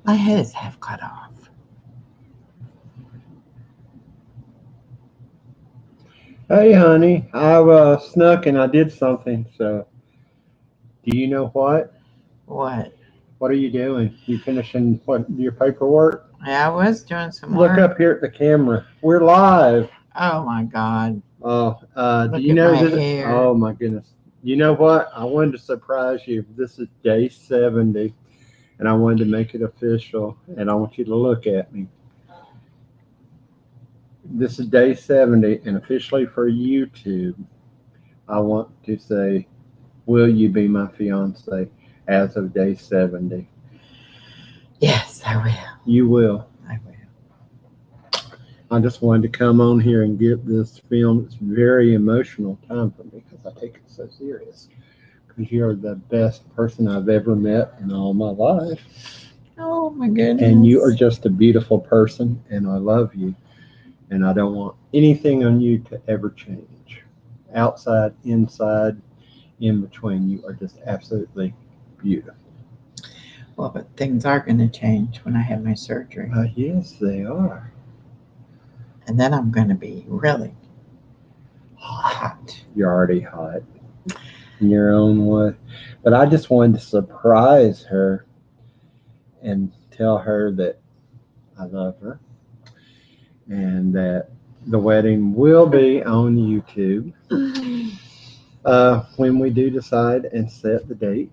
My head is half cut off. Hey, honey, I snuck and I did something. So, do you know what? What? What are you doing? You finishing your paperwork? Yeah, I was doing some Look work. up here at the camera. We're live. Oh my God. Oh, do Look you at know my that? hair. Oh my goodness. You know what? I wanted to surprise you. This is day 70, and I wanted to make it official. And I want you to look at me. This is day 70, and officially for YouTube, I want to say, will you be my fiance as of day 70? Yes, I will. You will. I will. I just wanted to come on here and get this film. It's a very emotional time for me because I take it so serious. Because you're the best person I've ever met in all my life. Oh my And you are goodness. just a beautiful person, and I love you. And I don't want anything on you to ever change. Outside, inside, in between, you are just absolutely beautiful. Well, but things are going to change when I have my surgery. Yes, they are. And then I'm going to be really hot. You're already hot in your own way. But I just wanted to surprise her and tell her that I love her and that the wedding will be on YouTube when we do decide and set the date.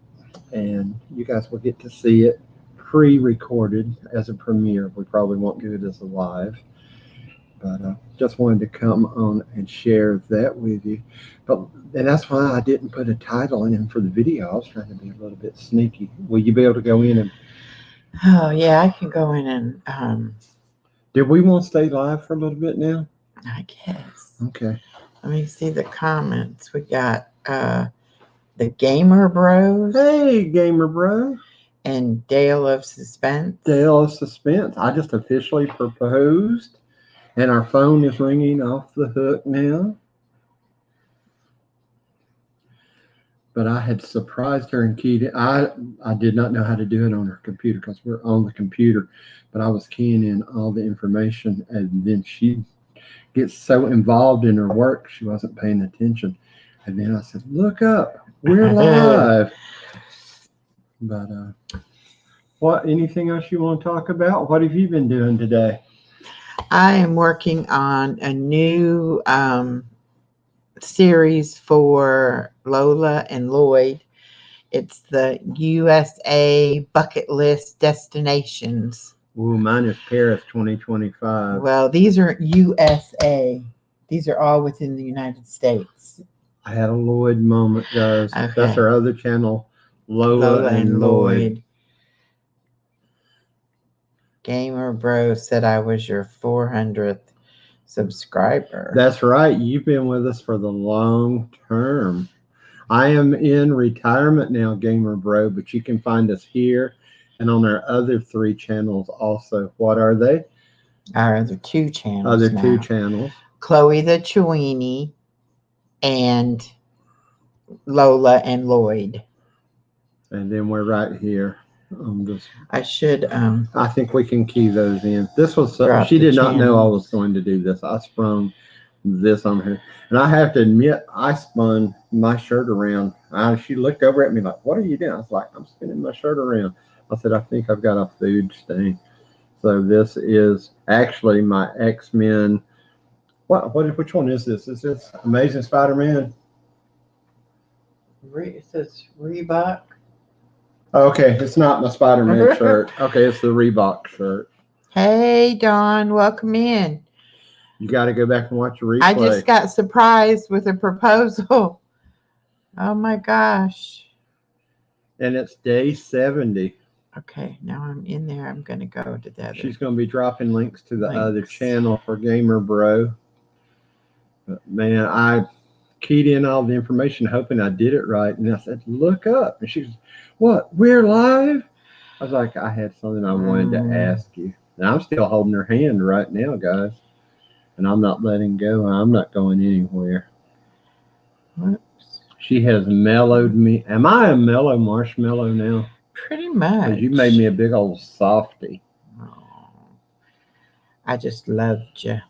And you guys will get to see it pre recorded as a premiere. We probably won't do it as a live. But just wanted to come on and share that with you. But and that's why I didn't put a title in for the video. I was trying to be a little bit sneaky. Will you be able to go in and Oh, yeah, I can go in and, did we want to stay live for a little bit now? I guess. Okay. Let me see the comments. We got the Gamer Bros Hey, gamer bro. and Dale of Suspense. Dale of Suspense. I just officially proposed, and our phone is ringing off the hook now. But I had surprised her and keyed it. I did not know how to do it on her computer because we're on the computer, but I was keying in all the information, and then she gets so involved in her work she wasn't paying attention. And then I said, "Look up, we're live." But what? Anything else you want to talk about? What have you been doing today? I am working on a new series for Lola and Lloyd. It's the USA bucket list destinations. Ooh, mine is Paris 2025. Well, these are USA. These are all within the United States. I had a Lloyd moment, guys. Okay. That's our other channel, Lola and Lloyd. Gamer Bro said I was your 400th subscriber. That's right. You've been with us for the long term. I am in retirement now, Gamer Bro, but you can find us here and on our other three channels also. What are they? Our other two channels. Other now. two channels. Chloe the Chewini and Lola and Lloyd. And then we're right here. I should. I think we can key those in. This was Drop she the did not know I channels. was going to do this. I sprung this on her, and I have to admit I spun my shirt around. She looked over at me like, "What are you doing?" I was like, "I'm spinning my shirt around." I said, "I think I've got a food stain." So this is actually my X-Men. What? Which one is this? Is this Amazing Spider-Man? It says Reebok. Okay, it's not my Spider-Man shirt. Okay, it's the Reebok shirt. Hey, Dawn, welcome in. You got to go back and watch the replay. I just got surprised with a proposal. Oh my gosh. And it's day 70. Okay, now I'm in there. I'm going to go to the other. She's going to be dropping links to the other channel for Gamer Bro. But man, I keyed in all the information hoping I did it right. And I said, look up. And she goes, what? We're live? I was like, I had something I wanted to ask you. And I'm still holding her hand right now, guys. And I'm not letting go. I'm not going anywhere. Whoops. She has mellowed me. Am I a mellow marshmallow now? Pretty Because you made me much. a big old softy. Oh, I just loved you.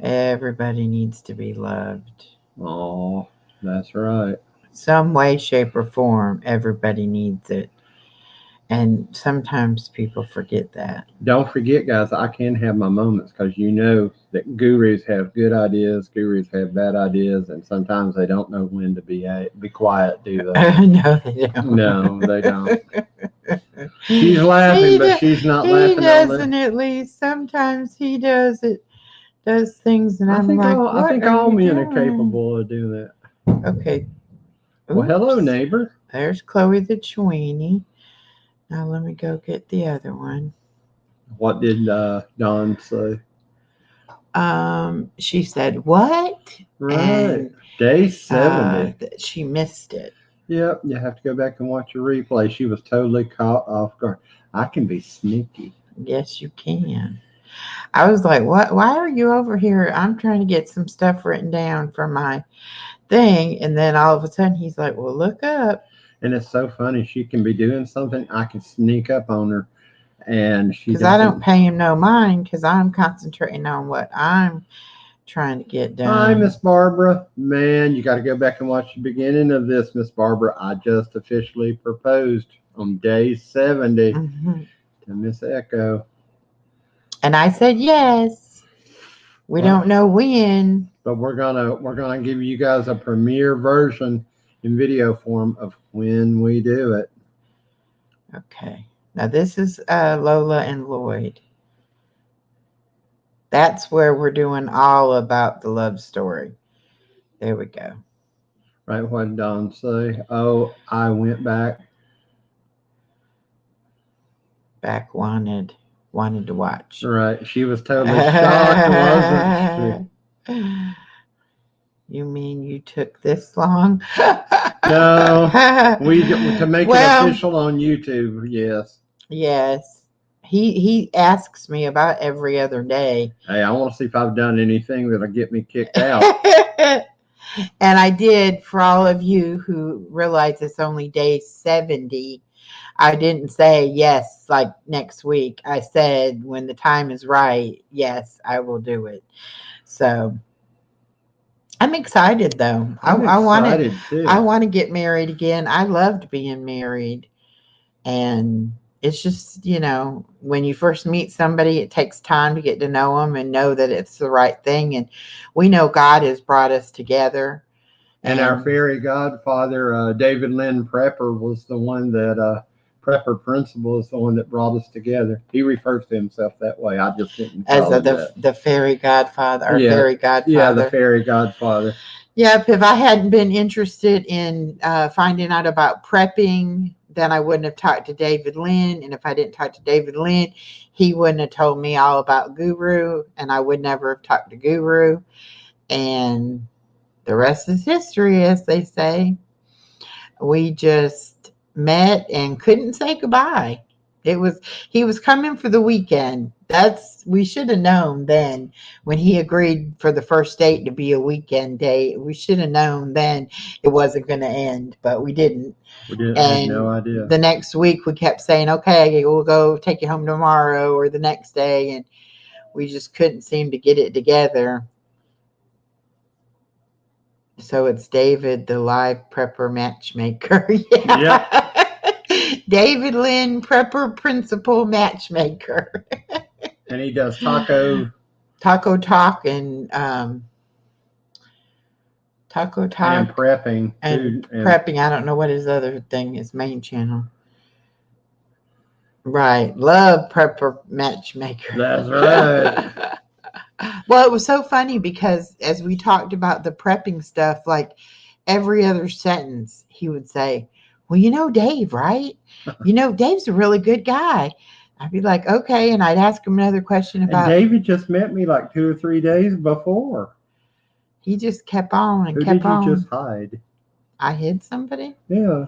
Everybody needs to be loved. Oh, that's right. Some way, shape, or form, everybody needs it. And sometimes people forget that. Don't forget, guys, I can have my moments because you know that gurus have good ideas, gurus have bad ideas, and sometimes they don't know when to be quiet, do they? No, they don't. No, they don't. She's laughing, he, but do, she's not he laughing on the. doesn't at least. Sometimes he does it, does things, and I'm like, I what think are all you men are doing? capable of doing that. Okay, Well, hello, oops. neighbor. There's Chloe the Tweenie. Now let me go get the other one. What did Don say? She said, what? Right, And day 70. she missed it. Yep, you have to go back and watch your replay. She was totally caught off guard. I can be sneaky. Yes, you can. I was like, what? Why are you over here? I'm trying to get some stuff written down for my thing. And then all of a sudden he's like, well, look up. And it's so funny. She can be doing something. I can sneak up on her, and she Because I don't doesn't. pay him no mind because I'm concentrating on what I'm trying to get Hi, done. Miss Barbara. Man, you got to go back and watch the beginning of this, Miss Barbara. I just officially proposed on day 70 Hmm. to Miss Echo. And I said, yes. We Well, don't know when. but we're gonna give you guys a premiere version in video form of when we do it. Okay. Now this is Lola and Lloyd. That's where we're doing all about the love story. There we go. Right? What did Don say? Oh, I went back. Back wanted to watch. Right. She was totally shocked, wasn't she? You mean you took this long? No, we to make it Well, official on YouTube. Yes. yes. He asks me about every other day. Hey, I want to see if I've done anything that'll get me kicked out. And I did, for all of you who realize it's only day 70. I didn't say yes, like next week. I said when the time is right, yes, I will do it. So I'm excited though. I'm excited I too. want to get married again. I loved being married. And it's just, when you first meet somebody, it takes time to get to know them and know that it's the right thing. And we know God has brought us together. And our And fairy godfather, David Lynn Prepper, was the one that Prepper Principal is the one that brought us together. He refers to himself that way. I just didn't as call him the that. the fairy godfather, our Yeah, fairy yeah, the godfather. fairy godfather. Yep, if I hadn't been interested in finding out about prepping, then I wouldn't have talked to David Lynn. And if I didn't talk to David Lynn, he wouldn't have told me all about Guru, and I would never have talked to Guru. And the rest is history, as they say. We just met and couldn't say goodbye. It was He was coming for the weekend. We should have known then when he agreed for the first date to be a weekend date. We should have known then it wasn't going to end, but we didn't. We didn't had no And idea. the next week we kept saying, "Okay, we'll go take you home tomorrow or the next day," and we just couldn't seem to get it together. So it's David, the live prepper matchmaker. Yep. Yeah. David Lynn, prepper principal matchmaker. And he does taco Taco Talk and Taco and Talk prepping and food and prepping. I don't know what his other thing, his main channel. Right. Love prepper matchmaker. that's right. Well, it was so funny because as we talked about the prepping stuff, like every other sentence, he would say, well, Dave, right? Dave's a really good guy. I'd be like, okay. And I'd ask him another question And about, David just met me like 2 or 3 days before. he just kept on and Who kept did you on. just hide? I hid somebody. Yeah.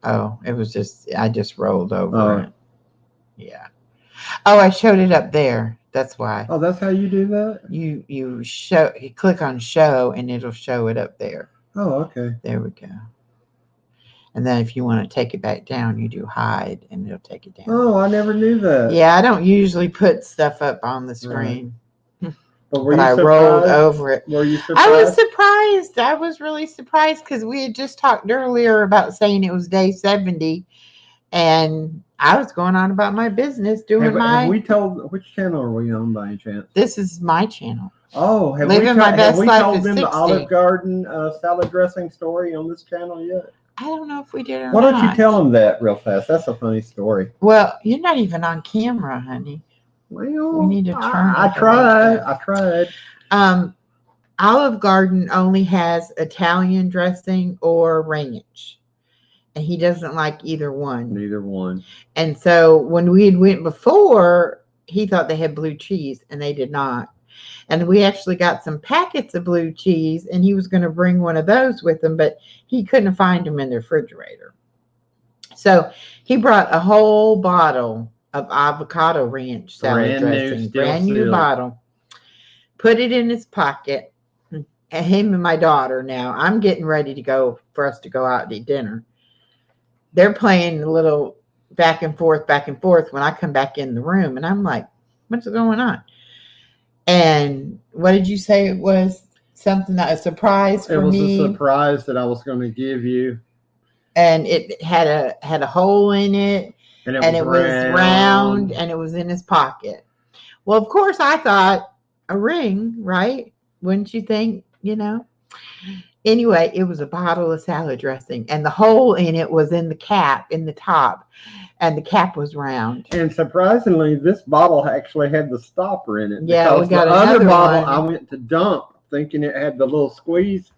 Oh, I just rolled over Oh, it. Yeah. Oh, I showed it up there. That's why. oh, that's how you do that. You click on show and it'll show it up there. Oh, okay. There we go. And then if you want to take it back down, you do hide and it'll take it down. Oh, I never knew that. Yeah, I don't usually put stuff up on the Right. screen. But were But you I rolled surprised? over it. Were you I was surprised? surprised. I was really surprised because we had just talked earlier about saying it was day 70, and I was going on about my business doing Have my. we told which channel are we on by any chance? This is my channel. Oh, Living my have best we life told at them the 60. Olive Garden salad dressing story on this channel yet? I don't know if we did or Why not. don't you tell them that real fast? That's a funny story. Well, you're not even on camera, honey. Well, We need to turn I it a little tried. bit. I tried. Olive Garden only has Italian dressing or ranch, and he doesn't like either one. Neither one. And so when we had went before, he thought they had blue cheese, and they did not. And we actually got some packets of blue cheese, and he was going to bring one of those with him, but he couldn't find them in the refrigerator. So he brought a whole bottle of avocado ranch salad dressing, brand new bottle, put it in his pocket. And him and my daughter, now I'm getting ready to go for us to go out to eat dinner. They're playing a little back and forth when I come back in the room, and I'm like, what's going on? And what did you say it was? Something that a surprise for me. It was a surprise that I was going to give you. And it had a hole in it, and it was round, and it was in his pocket. Well, of course, I thought a ring, right? Wouldn't you think? Anyway, it was a bottle of salad dressing, and the hole in it was in the cap, in the top, and the cap was round. And surprisingly, this bottle actually had the stopper in it. Yeah, we got the other bottle one. I went to dump thinking it had the little squeeze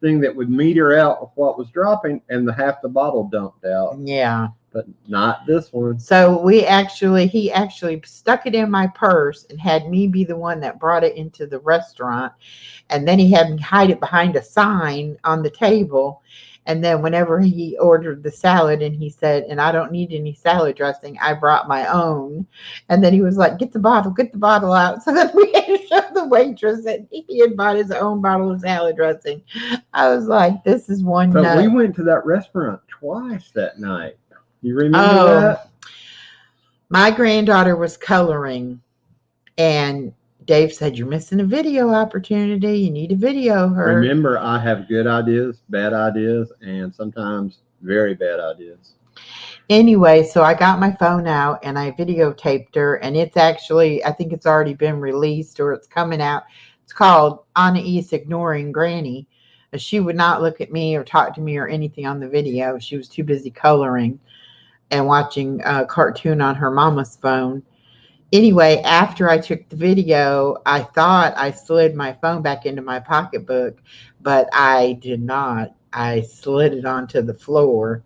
thing that would meter out what was dropping, and half the bottle dumped out. Yeah. But not this one. So he actually stuck it in my purse and had me be the one that brought it into the restaurant. And then he had me hide it behind a sign on the table. And then whenever he ordered the salad, and he said, and I don't need any salad dressing, I brought my own. And then he was like, get the bottle out. So then we had to show the waitress that he had bought his own bottle of salad dressing. I was like, this is one But nut. we went to that restaurant twice that night. You remember that? My granddaughter was coloring, and Dave said, you're missing a video opportunity. You need to video her. Remember, I have good ideas, bad ideas, and sometimes very bad ideas. Anyway, so I got my phone out and I videotaped her, and it's actually, I think it's already been released or it's coming out. It's called Anna East Ignoring Granny. She would not look at me or talk to me or anything on the video. She was too busy coloring and watching a cartoon on her mama's phone. Anyway, after I took the video, I thought I slid my phone back into my pocketbook, but I did not. I slid it onto the floor.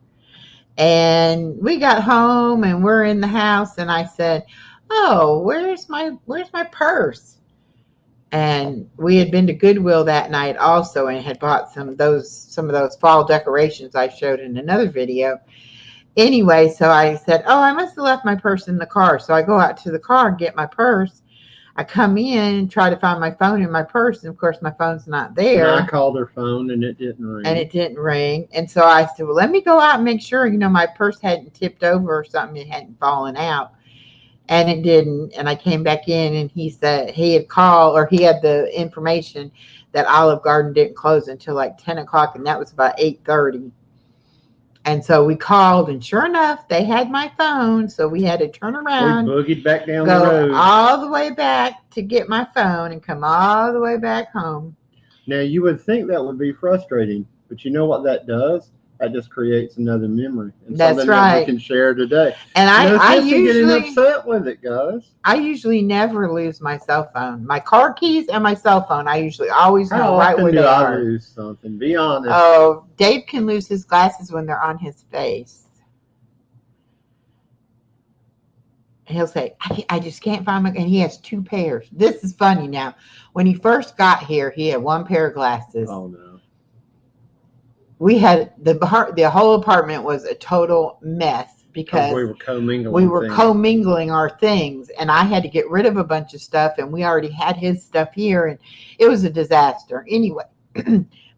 And we got home and we're in the house, and I said, oh, where's my purse? And we had been to Goodwill that night also and had bought some of those fall decorations I showed in another video. Anyway, so I said, oh, I must have left my purse in the car. So I go out to the car and get my purse. I come in and try to find my phone in my purse. And of course, my phone's not there. And I called her phone and it didn't ring. And so I said, well, let me go out and make sure, my purse hadn't tipped over or something. It hadn't fallen out. And it didn't. And I came back in, and he said he had called, or he had the information that Olive Garden didn't close until like 10 o'clock. And that was about 8:30. And so we called, and sure enough, they had my phone. So we had to turn around, we boogied back down go the road, all the way back to get my phone, and come all the way back home. Now, you would think that would be frustrating, but you know what that does? That just creates another memory. And that's something right. That we can share today. And I usually getting upset with it, guys. I usually never lose my cell phone. My car keys and my cell phone, I usually always know right where they are. How often do I lose something? Be honest. Oh, Dave can lose his glasses when they're on his face. He'll say, I just can't find my, and he has 2 pairs. This is funny now. When he first got here, he had 1 pair of glasses. Oh, no. We had the whole apartment was a total mess because we were commingling. Commingling our things, and I had to get rid of a bunch of stuff, and we already had his stuff here, and it was a disaster. Anyway,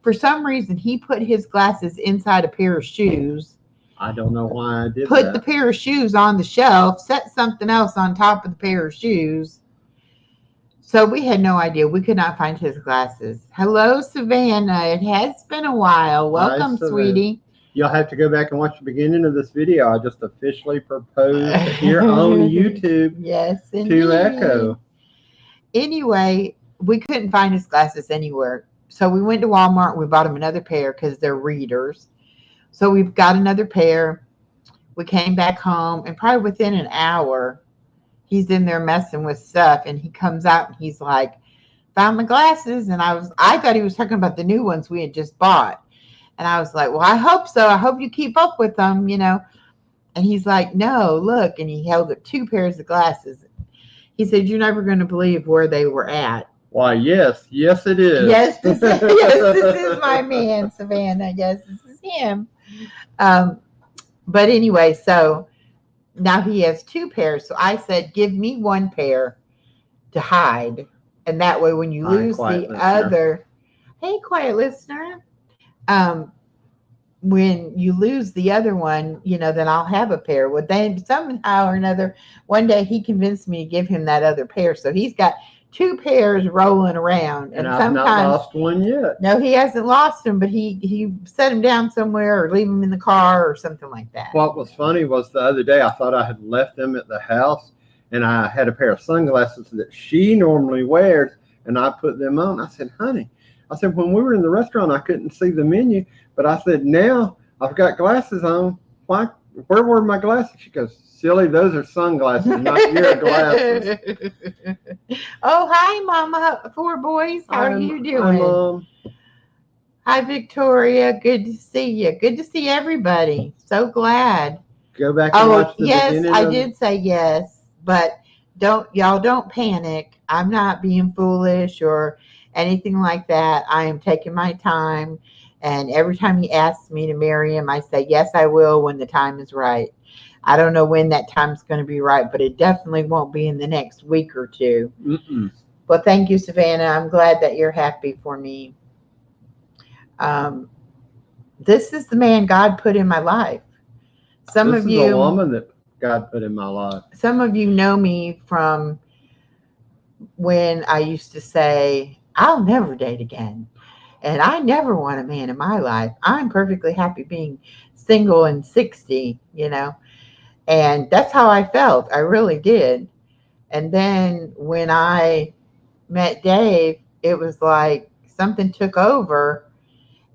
for some reason, he put his glasses inside a pair of shoes, I don't know why I did put the that. pair of shoes on the shelf, set something else on top of the pair of shoes. So we had no idea. We could not find his glasses. Hello, Savannah. It has been a while. Hi, Welcome, Savannah. sweetie. You'll have to go back and watch the beginning of this video. I just officially proposed here on YouTube Yes, to indeed. Echo. Anyway, we couldn't find his glasses anywhere. So we went to Walmart and we bought him another pair because they're readers. So we've got another pair. We came back home, and probably within an hour, he's in there messing with stuff, and he comes out and he's like, "Found my glasses." And I thought he was talking about the new ones we had just bought. And I was like, "Well, I hope so. I hope you keep up with them, you know." And he's like, "No, look." And he held up two pairs of glasses. He said, "You're never going to believe where they were at." Why, yes, yes, it is. Yes, this is my man, Savannah. Yes, this is him. Um, but anyway, so now he has two pairs. So I said, "Give me one pair to hide. And that way, when you Hi, lose quiet the listener. other, hey, quiet listener, um, when you lose the other one, you know, then I'll have a pair." Well, then somehow or another, one day he convinced me to give him that other pair. So he's got two pairs rolling around. And And I've not sometimes, lost one yet. no, he hasn't lost them, but he set them down somewhere or leave them in the car or something like that. What was funny was the other day I thought I had left them at the house, and I had a pair of sunglasses that she normally wears, and I put them on. I said, "Honey," I said, "when we were in the restaurant, I couldn't see the menu, but I said, now I've got glasses on. Why? Where were my glasses?" She goes, "Silly, those are sunglasses, not your glasses." Oh, hi, Mama. Four boys. How are you Hi, doing? Mom. Hi, Victoria. Good to see you. Good to see everybody. So glad. Go back and Oh, watch the yes, beginning I of. did say yes, but don't panic. I'm not being foolish or anything like that. I am taking my time, and every time he asks me to marry him, I say yes, I will when the time is right. I don't know when that time's going to be right, but it definitely won't be in the next week or two. Mm-mm. Well, thank you, Savannah. I'm glad that you're happy for me. Um, this is the man God put in my life. Some This of is a you, woman that God put in my life. some of you know me from when I used to say, "I'll never date again. And I never want a man in my life. I'm perfectly happy being single and 60, you know." And that's how I felt. I really did. And then when I met Dave, it was like something took over.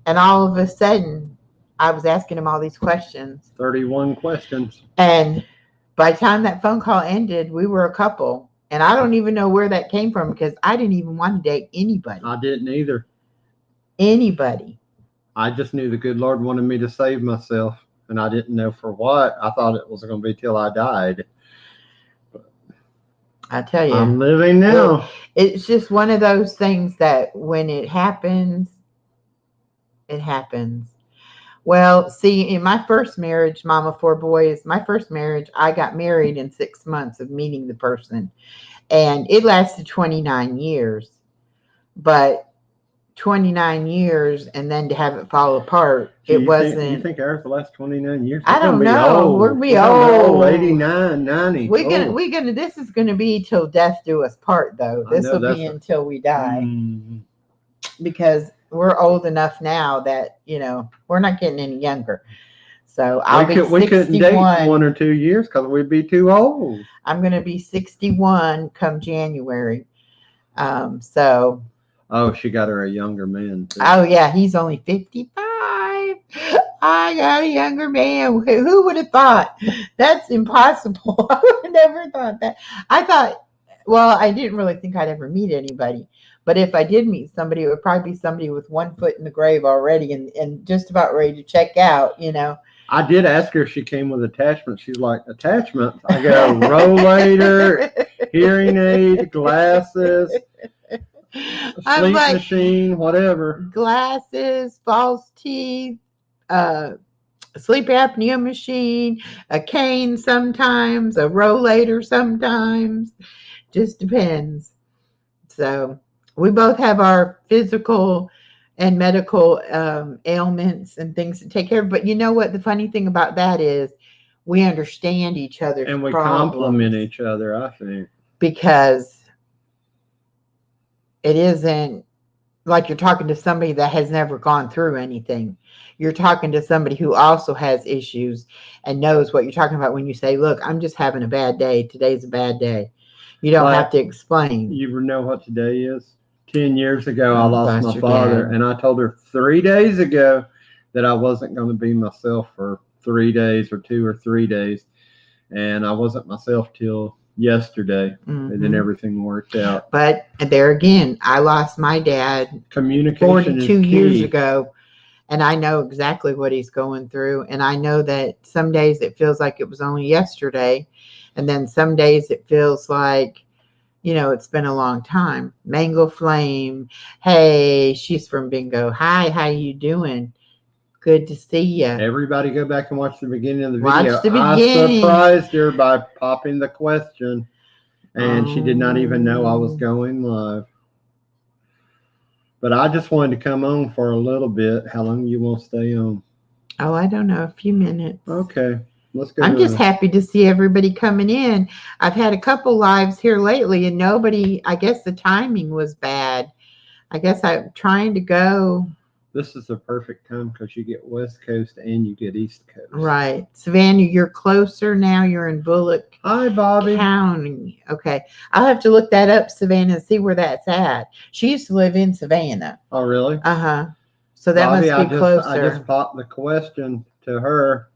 And all of a sudden, I was asking him all these questions. 31 questions. And by the time that phone call ended, we were a couple. And I don't even know where that came from because I didn't even want to date anybody. I didn't either. Anybody. I just knew the good Lord wanted me to save myself, and I didn't know for what. I thought it was going to be till I died. I tell you, I'm living now. it's just one of those things that when it happens, it happens. Well, see, in my first marriage, Mama Four Boys, my first marriage, I got married in 6 months of meeting the person. And it lasted 29 years. But 29 years and then to have it fall apart, Gee, it you wasn't. think ours will last 29 years? I We're going don't to be know. We're old. gonna be We're going to be old, old. 89, 90. We're gonna this is gonna be till death do us part though. I This know will that's be until we die. Mm, Because we're old enough now that, you know, we're not getting any younger. So I'll be we couldn't date 1 or 61. 2 years because we'd be too old. I'm going to be 61 come January. So, Oh, she got her a younger man, too. oh, yeah, he's only 55. I got a younger man. Who would have thought? That's impossible. I would have never thought that. I thought, well, I didn't really think I'd ever meet anybody. But if I did meet somebody, it would probably be somebody with one foot in the grave already and just about ready to check out, you know. I did ask her if she came with attachments. She's like, attachments? I go, rollator, hearing aid, glasses, I'm sleep like, machine, whatever. glasses, false teeth, uh, sleep apnea machine, a cane sometimes, a rollator sometimes. Just depends. So we both have our physical and medical ailments and things to take care of. But you know what? The funny thing about that is we understand each other's And we problems complement each other, I think. because it isn't like you're talking to somebody that has never gone through anything. You're talking to somebody who also has issues and knows what you're talking about when you say, look, I'm just having a bad day. Today's a bad day. You don't have Like, to explain. you know what today is? 10 years ago, I Oh, lost that's my your father, dad. and I told her 3 days ago that I wasn't going to be myself for 3 days or 2 or 3 days. And I wasn't myself till yesterday, and then Hmm. everything worked out. But there again, I lost my dad Communication is 42 years key. ago, and I know exactly what he's going through. And I know that some days it feels like it was only yesterday, and then some days it feels like, it's been a long time. Mango Flame, hey, she's from Bingo. Hi, how you doing? Good to see you. Everybody go back and watch the beginning of the Watch video. the I beginning. surprised her by popping the question, and she did not even know I was Um, going live. But I just wanted to come on for a little bit. How long you want to stay on? oh, I don't know, a few minutes. Okay, let's go I'm just to. happy to see everybody coming in. I've had a couple lives here lately, and nobody, I guess the timing was bad. I guess I'm trying to go. This is the perfect time because you get West Coast and you get East Coast. Right. Savannah, you're closer now. You're in Bullock Hi, Bobby. County. Okay. I'll have to look that up, Savannah, and see where that's at. She used to live in Savannah. Oh, really? Uh-huh. So that Bobby, must be I just closer. popped the question to her.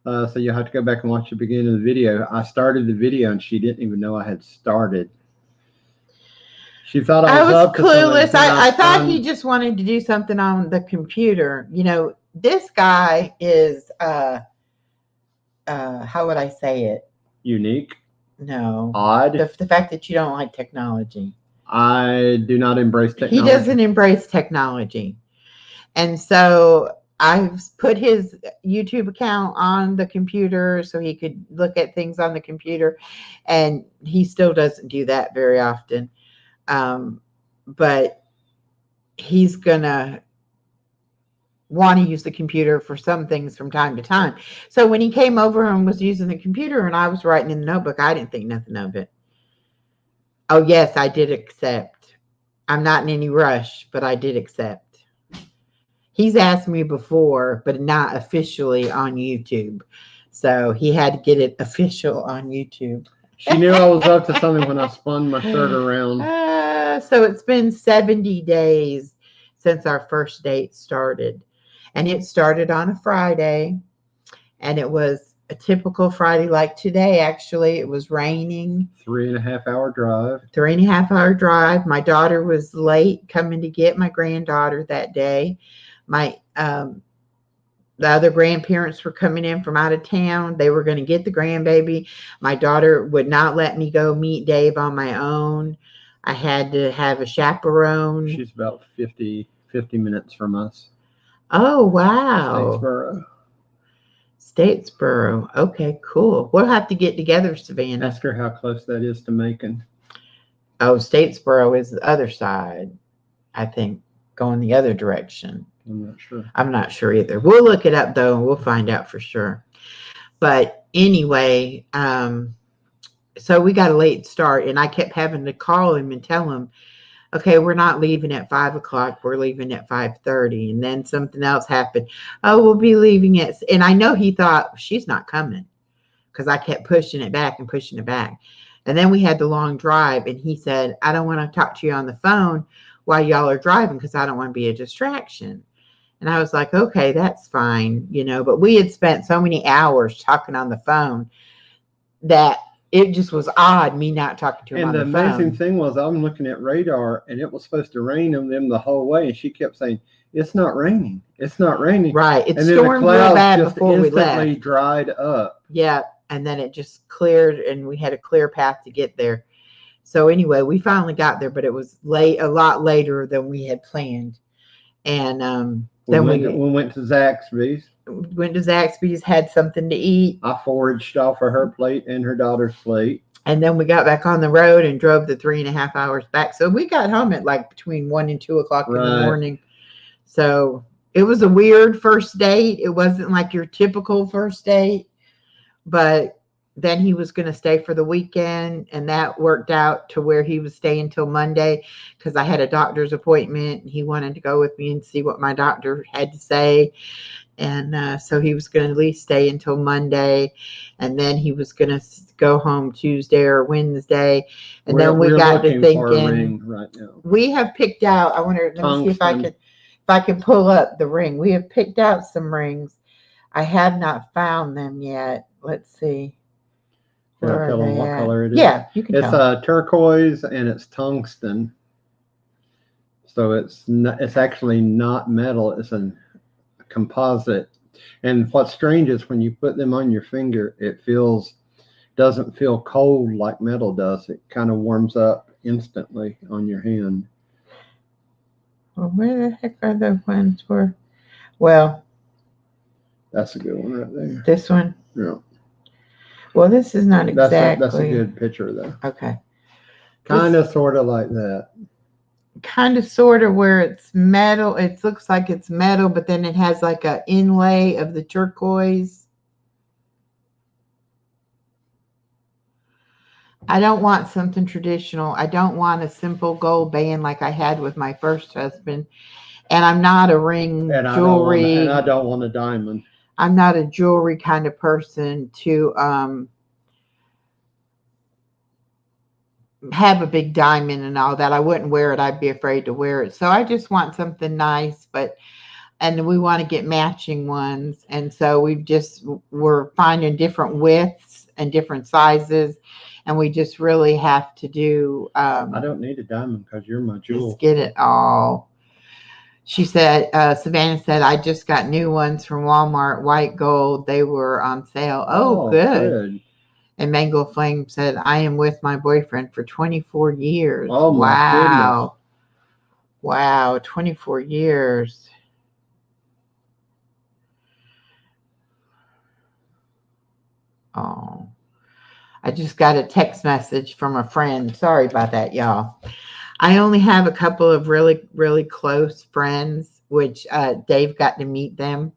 So you'll have to go back and watch the beginning of the video. I started the video and she didn't even know I had started. She thought I I was was up to something. clueless. Then I I thought he spun just wanted to do something on the computer. This guy is how would I say it? unique, No. odd. The fact that you don't like technology. I do not embrace He technology. doesn't embrace technology. And so I've put his YouTube account on the computer so he could look at things on the computer. And he still doesn't do that very often. But he's going to want to use the computer for some things from time to time. So when he came over and was using the computer and I was writing in the notebook, I didn't think nothing of it. Oh, yes, I did accept. I'm not in any rush, but I did accept. He's asked me before, but not officially on YouTube. So he had to get it official on YouTube. She knew I was up to something when I spun my shirt around. So it's been 70 days since our first date started. And it started on a Friday. And it was a typical Friday like today, actually. It was raining. 3.5 hour drive. 3.5 hour drive. My daughter was late coming to get my granddaughter that day. My the other grandparents were coming in from out of town. They were going to get the grandbaby. My daughter would not let me go meet Dave on my own. I had to have a chaperone. She's about 50 minutes from us. Oh, wow. Statesboro. Statesboro. Okay, cool. We'll have to get together, Savannah. Ask her how close that is to Macon. Oh, Statesboro is the other side, I think, going the other direction. I'm not sure. I'm not sure either. We'll look it up, though, and we'll find out for sure. But anyway, so we got a late start, and I kept having to call him and tell him, okay, we're not leaving at 5 o'clock. We're leaving at 5:30. And then something else happened. Oh, we'll be leaving at, and I know he thought she's not coming because I kept pushing it back and pushing it back. And then we had the long drive, and he said, I don't want to talk to you on the phone while y'all are driving because I don't want to be a distraction. And I was like, okay, that's fine, but we had spent so many hours talking on the phone that it just was odd me not talking to him on And the the phone. amazing thing was, I'm looking at radar, and it was supposed to rain on them the whole way, and she kept saying, "It's not raining. It's not raining." Right. It and then the stormed real clouds bad just before we instantly left. dried up. Yeah. And then it just cleared, and we had a clear path to get there. So anyway, we finally got there, but it was late, a lot later than we had planned. And then we went to Zaxby's. Went to Zaxby's, had something to eat. I foraged off of her plate and her daughter's plate. And then we got back on the road and drove the 3.5 hours back. So we got home at like between 1 and 2 o'clock in the morning. So it was a weird first date. It wasn't like your typical first date, but then he was going to stay for the weekend, and that worked out to where he was staying until Monday because I had a doctor's appointment and he wanted to go with me and see what my doctor had to say. And so he was going to at least stay until Monday, and then he was going to go home Tuesday or Wednesday. And then we We're got to looking for a thinking. ring right now. We have picked out. I wonder. Let me see if I can pull up the ring. We have picked out some rings. I have not found them yet. Let's see. Can I tell them what color it is? Yeah, you can tell. It's turquoise and it's tungsten. So it's actually not metal. It's a composite. And what's strange is when you put them on your finger, it doesn't feel cold like metal does. It kind of warms up instantly on your hand. Well, where the heck are the ones for? Well, that's a good one right there. This one? Yeah. Well, this is not exactly. That's a good picture, though. Okay. Kind of, sort of like that. Kind of, sort of, where it's metal. It looks like it's metal, but then it has like a inlay of the turquoise. I don't want something traditional. I don't want a simple gold band like I had with my first husband. And I'm not a ring jewelry. I don't want a diamond. I'm not a jewelry kind of person to have a big diamond and all that. I wouldn't wear it. I'd be afraid to wear it. So I just want something nice, and we want to get matching ones. And so we're finding different widths and different sizes. And we just really have to do. I don't need a diamond because you're my jewel. Just get it all. She said, Savannah said, I just got new ones from Walmart, white gold. They were on sale. Oh, good. And Mango Flame said, I am with my boyfriend for 24 years. Oh, my goodness. Wow, 24 years. Oh, I just got a text message from a friend. Sorry about that, y'all. I only have a couple of really, really close friends, which Dave got to meet them.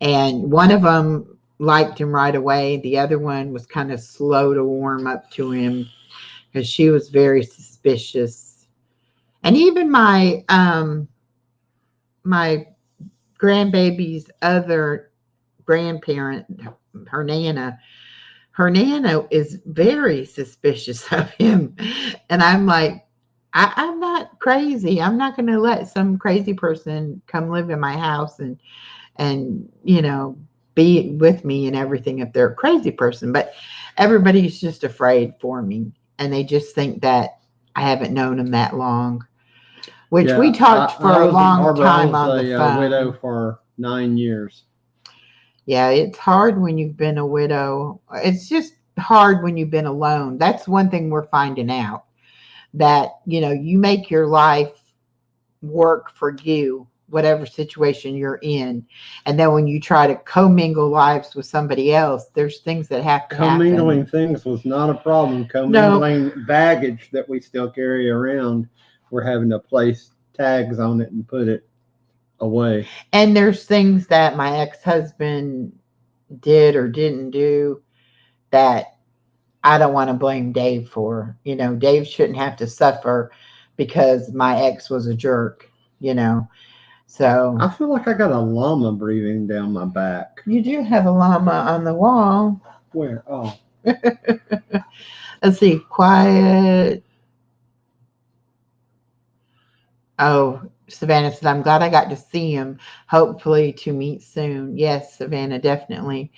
And one of them liked him right away. The other one was kind of slow to warm up to him because she was very suspicious. And even my my grandbaby's other grandparent, her Nana is very suspicious of him. And I'm like, I'm not crazy. I'm not going to let some crazy person come live in my house and be with me and everything if they're a crazy person. But everybody's just afraid for me, and they just think that I haven't known them that long. Which we talked for a long time on the phone. I was a widow for 9 years. Yeah, it's hard when you've been a widow. It's just hard when you've been alone. That's one thing we're finding out, that you make your life work for you, whatever situation you're in. And then when you try to commingle lives with somebody else, there's things that have to happen. Commingling things was not a problem. Commingling baggage that we still carry around, we're having to place tags on it and put it away. And there's things that my ex-husband did or didn't do that I don't want to blame Dave for. Dave shouldn't have to suffer because my ex was a jerk, So I feel like I got a llama breathing down my back. You do have a llama on the wall. Where? Oh. Let's see. Quiet. Oh, Savannah said, I'm glad I got to see him. Hopefully to meet soon. Yes, Savannah, definitely.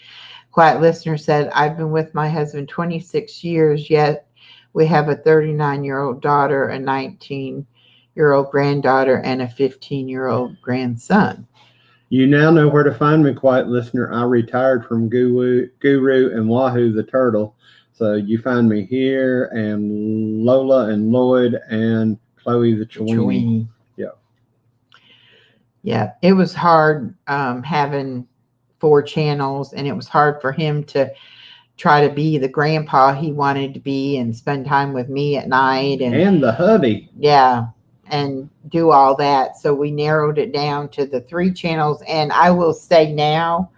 Quiet Listener said, I've been with my husband 26 years, yet we have a 39-year-old daughter, a 19-year-old granddaughter, and a 15-year-old grandson. You now know where to find me, Quiet Listener. I retired from Guru and Wahoo the turtle. So you find me here, and Lola and Lloyd and Chloe the Chewini. Yeah. Yeah, it was hard having 4 channels, and it was hard for him to try to be the grandpa he wanted to be and spend time with me at night. And the hubby. Yeah. and do all that. So we narrowed it down to the 3 channels. And I will say now,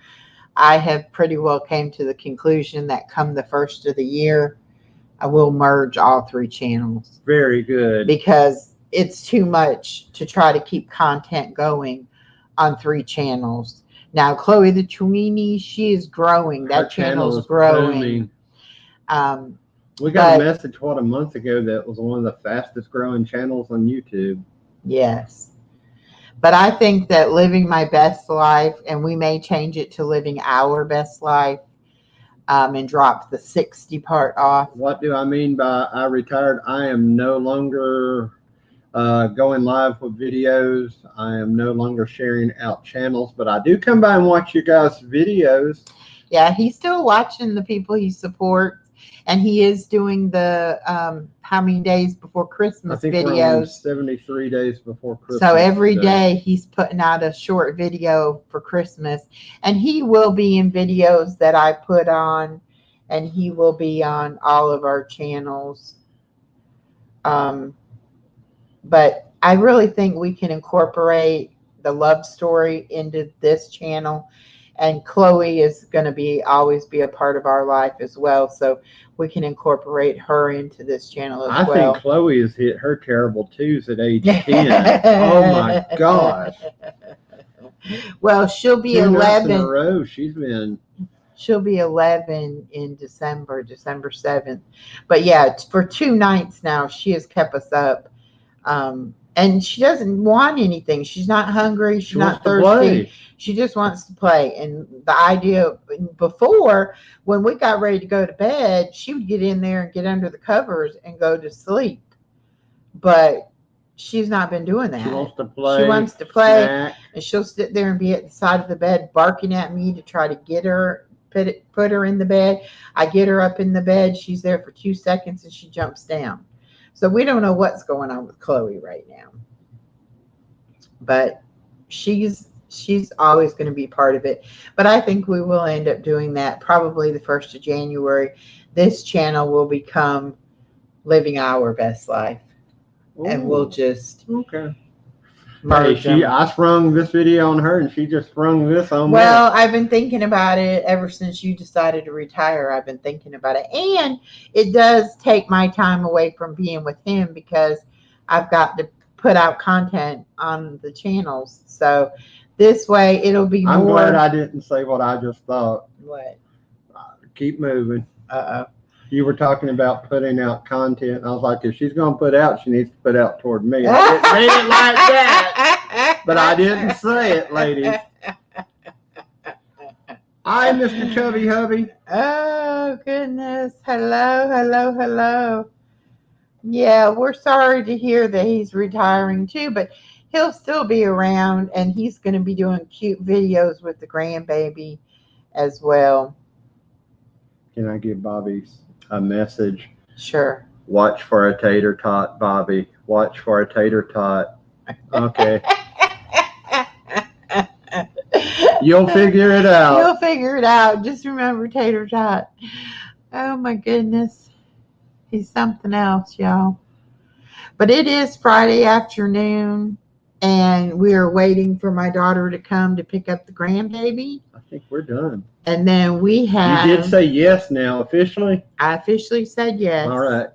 I have pretty well came to the conclusion that come the first of the year, I will merge all 3 channels. Very good. Because it's too much to try to keep content going on 3 channels. Now, Chloe the Tweenie, she is growing. Her That channel is growing. Um, We got a message, a month ago, that was one of the fastest growing channels on YouTube. Yes. But I think that living my best life, and we may change it to living our best life, and drop the 60 part off. What do I mean by I retired? I am no longer going live with videos. I am no longer sharing out channels, but I do come by and watch you guys' videos. Yeah, he's still watching the people he supports, and he is doing the how many days before Christmas I think videos. we're on 73 days before Christmas. So every day he's putting out a short video for Christmas, and he will be in videos that I put on, and he will be on all of our channels. But I really think we can incorporate the love story into this channel, and Chloe is going to always be a part of our life as well. So we can incorporate her into this channel as well. I think Chloe has hit her terrible twos at age 10. Oh my gosh. Well, she'll be 11 in a row. She'll be 11 in December 7th. But yeah, for 2 nights now, she has kept us up. And she doesn't want anything. She's not hungry. She's not thirsty. She just wants to play. And the idea before, when we got ready to go to bed, she would get in there and get under the covers and go to sleep. But she's not been doing that. She wants to play. Snack. And she'll sit there and be at the side of the bed barking at me to try to get her, put her in the bed. I get her up in the bed. She's there for 2 seconds and she jumps down. So we don't know what's going on with Chloe right now. But she's always going to be part of it. But I think we will end up doing that probably the 1st of January. This channel will become Living Our Best Life. Ooh. And we'll just merge them. I sprung this video on her and she just sprung this on me. Well, I've been thinking about it ever since you decided to retire. I've been thinking about it. And it does take my time away from being with him because I've got to put out content on the channels. So this way it'll be more. I'm glad I didn't say what I just thought. What? Keep moving. Uh-oh. You were talking about putting out content. I was like, if she's going to put out, she needs to put out toward me. I didn't mean it like that, but I didn't say it, ladies. Hi, Mr. Chubby Hubby. Oh, goodness. Hello. Yeah, we're sorry to hear that he's retiring too, but he'll still be around, and he's going to be doing cute videos with the grandbaby as well. Can I give Bobby a message? Sure. Watch for a tater tot, Bobby. Watch for a tater tot. Okay. You'll figure it out. You'll figure it out. Just remember tater tot. Oh, my goodness. He's something else, y'all. But it is Friday afternoon, and we are waiting for my daughter to come to pick up the grandbaby. I think we're done. And then we have. You did say yes now, officially? I officially said yes. All right.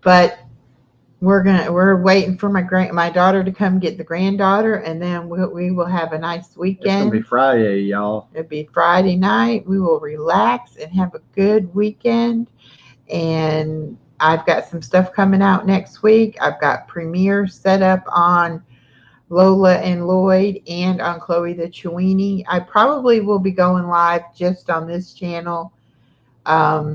But we're waiting for my daughter to come get the granddaughter, and then we will have a nice weekend. It's gonna be Friday, y'all. It'll be Friday night. We will relax and have a good weekend. And I've got some stuff coming out next week. I've got premieres set up on Lola and Lloyd and on Chloe the Tweenie. I probably will be going live just on this channel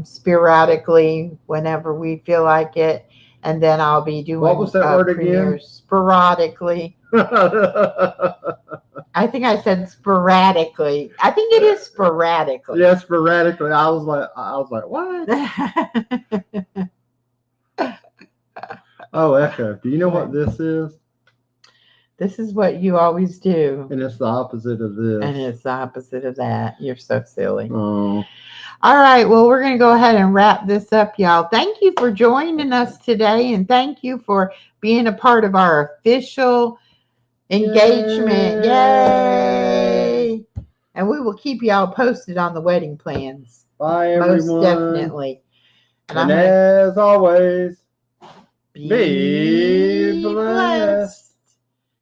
sporadically whenever we feel like it. And then I'll be doing what was that word again? Sporadically. I think I said sporadically. I think it is sporadically. Yeah, sporadically. I was like, what? Oh, Echo. Do you know what this is? This is what you always do. And it's the opposite of this. And it's the opposite of that. You're so silly. Oh. All right. Well, we're going to go ahead and wrap this up, y'all. Thank you for joining us today, and thank you for being a part of our official engagement. Yay! And we will keep y'all posted on the wedding plans. Bye, Most everyone. definitely. And as always, be be blessed.